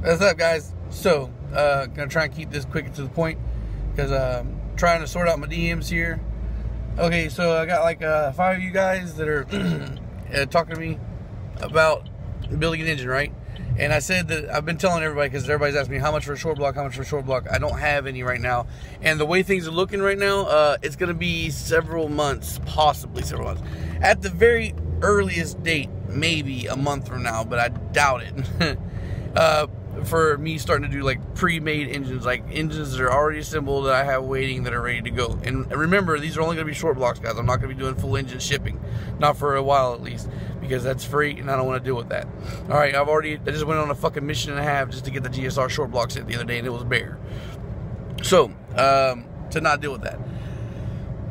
What's up, guys? So, gonna try and keep this quick and to the point because trying to sort out my DMs here. Okay, so I got like 5 of you guys that are talking to me about building an engine, right? And I said that I've been telling everybody, because everybody's asking me how much for a short block, how much for a short block. I don't have any right now. And the way things are looking right now, it's going to be several months, possibly several months. At the very earliest date, maybe a month from now, but I doubt it. For me starting to do like pre-made engines, like engines that are already assembled that I have waiting that are ready to go. And remember, these are only going to be short blocks, guys. I'm not going to be doing full engine shipping, not for a while at least, because that's free and I don't want to deal with that. All right, I just went on a fucking mission and a half just to get the GSR short block set the other day, and it was bare. So to not deal with that.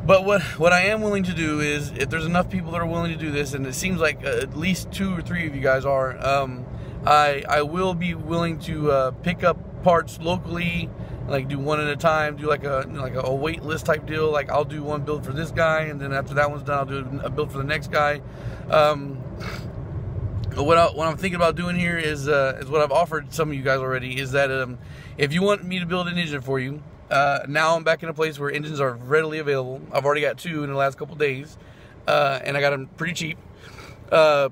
But what I am willing to do is, if there's enough people that are willing to do this, and it seems like at least 2 or 3 of you guys are, I will be willing to pick up parts locally, like do one at a time, do like a wait list type deal. Like I'll do one build for this guy, and then after that one's done, I'll do a build for the next guy. What I'm thinking about doing here is what I've offered some of you guys already, is that if you want me to build an engine for you, now I'm back in a place where engines are readily available. I've already got 2 in the last couple days, and I got them pretty cheap. I'll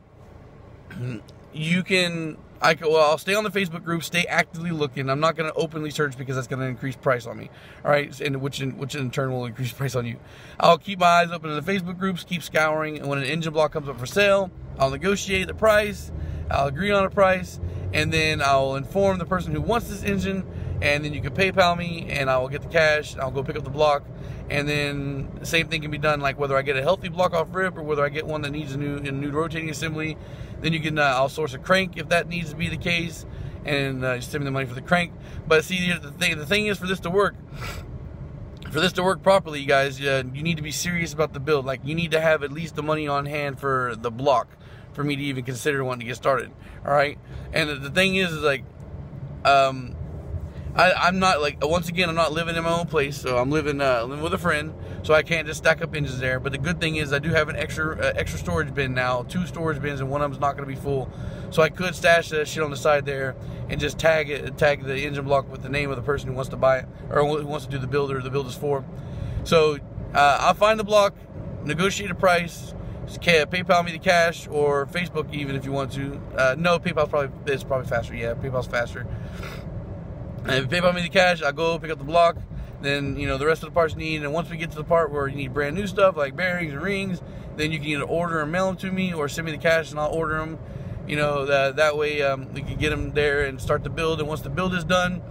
stay on the Facebook group, stay actively looking. I'm not going to openly search because that's going to increase price on me. All right, and which in turn will increase price on you. I'll keep my eyes open in the Facebook groups, keep scouring, and when an engine block comes up for sale, I'll negotiate the price, I'll agree on a price, and then I'll inform the person who wants this engine, and then you can PayPal me, and I will get the cash, I'll go pick up the block, and then the same thing can be done, like whether I get a healthy block off rip or whether I get one that needs a new rotating assembly. Then you can, I'll source a crank if that needs to be the case, and send me the money for the crank. But see, the thing is, for this to work properly, you guys, you need to be serious about the build. Like, you need to have at least the money on hand for the block for me to even consider wanting to get started. All right, and the thing is like, I'm not, like, once again, I'm not living in my own place, so I'm living with a friend, so I can't just stack up engines there. But the good thing is I do have an extra storage bin now, 2 storage bins, and one of them's not going to be full, so I could stash that shit on the side there and just tag the engine block with the name of the person who wants to buy it, or who wants to do the build, or the build is for. So I'll find the block, negotiate a price, PayPal me the cash, or Facebook even if you want to. No, PayPal's probably faster. Yeah, PayPal's faster. And if you PayPal me the cash, I'll go pick up the block. Then, you know, the rest of the parts you need. And once we get to the part where you need brand new stuff like bearings and rings, then you can either order and mail them to me, or send me the cash and I'll order them. You know, that way we can get them there and start the build. And once the build is done,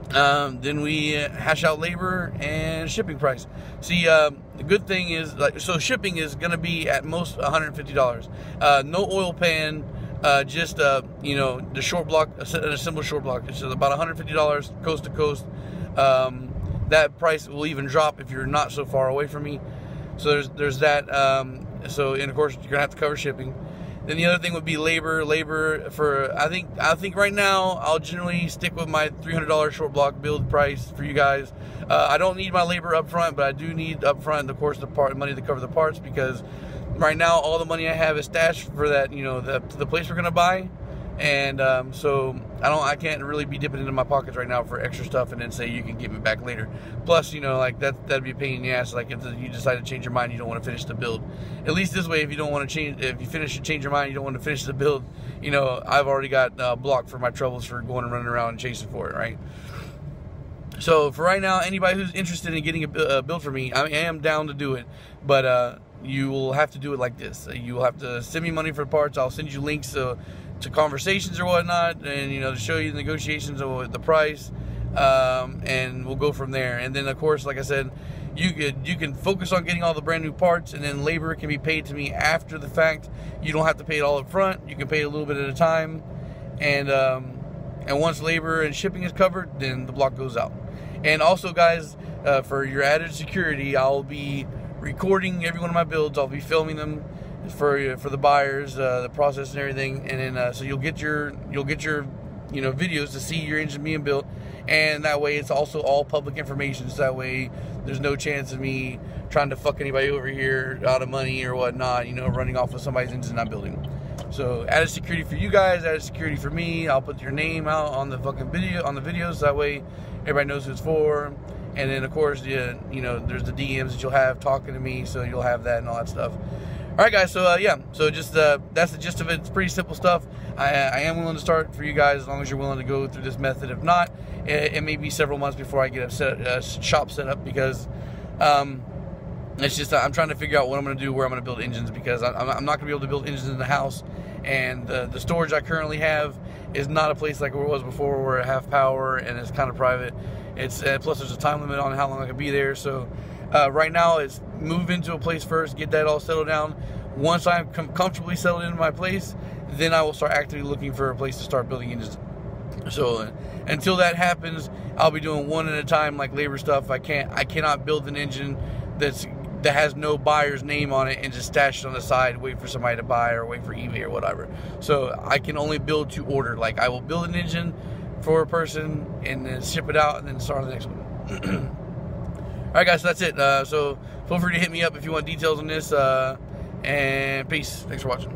then we hash out labor and shipping price. See, the good thing is, like, so shipping is going to be at most $150. No oil pan. Just you know, the short block, an assembled short block, it's about $150 coast to coast. That price will even drop if you're not so far away from me. So there's that. So, and of course you're gonna have to cover shipping. Then the other thing would be labor for, I think right now I'll generally stick with my $300 short block build price for you guys. I don't need my labor up front, but I do need up front, of course, the money to cover the parts, because right now all the money I have is stashed for that, you know, the place we're gonna buy. And so I can't really be dipping into my pockets right now for extra stuff and then say you can get me back later. Plus, you know, like that'd be a pain in the ass. Like if you decide to change your mind, you don't want to finish the build. At least this way, if you don't want to if you change your mind, you don't want to finish the build, you know, I've already got blocked for my troubles for going and running around and chasing for it, right? So for right now, anybody who's interested in getting a build for me, I am down to do it, but you will have to do it like this. You will have to send me money for parts. I'll send you links to conversations or whatnot, and, you know, to show you the negotiations of the price, and we'll go from there. And then, of course, like I said, you can focus on getting all the brand new parts, and then labor can be paid to me after the fact. You don't have to pay it all up front. You can pay it a little bit at a time, and once labor and shipping is covered, then the block goes out. And also, guys, for your added security, I'll be recording every one of my builds. I'll be filming them for the buyers, the process and everything, and then so you'll get your you know, videos to see your engine being built, and that way it's also all public information. So that way there's no chance of me trying to fuck anybody over here out of money or whatnot, you know, running off with somebody's engine not building. So added security for you guys, added security for me. I'll put your name out on the fucking video, on the videos, so that way everybody knows who it's for. And then of course, you know, there's the DMs that you'll have talking to me, so you'll have that and all that stuff. All right, guys. So yeah, so just that's the gist of it. It's pretty simple stuff. I am willing to start for you guys as long as you're willing to go through this method. If not, it may be several months before I get a shop set up, because it's just I'm trying to figure out what I'm going to do, where I'm going to build engines, because I'm not going to be able to build engines in the house, and the storage I currently have is not a place like where it was before, where I have power and it's kind of private. It's plus there's a time limit on how long I can be there. So right now it's move into a place first, get that all settled down. Once I'm comfortably settled into my place, then I will start actively looking for a place to start building engines. So until that happens, I'll be doing one at a time, like labor stuff. I cannot build an engine that has no buyer's name on it and just stash it on the side, wait for somebody to buy or wait for eBay or whatever. So I can only build to order. Like I will build an engine for a person and then ship it out and then start on the next one. All right, guys, so that's it. So feel free to hit me up if you want details on this. And peace. Thanks for watching.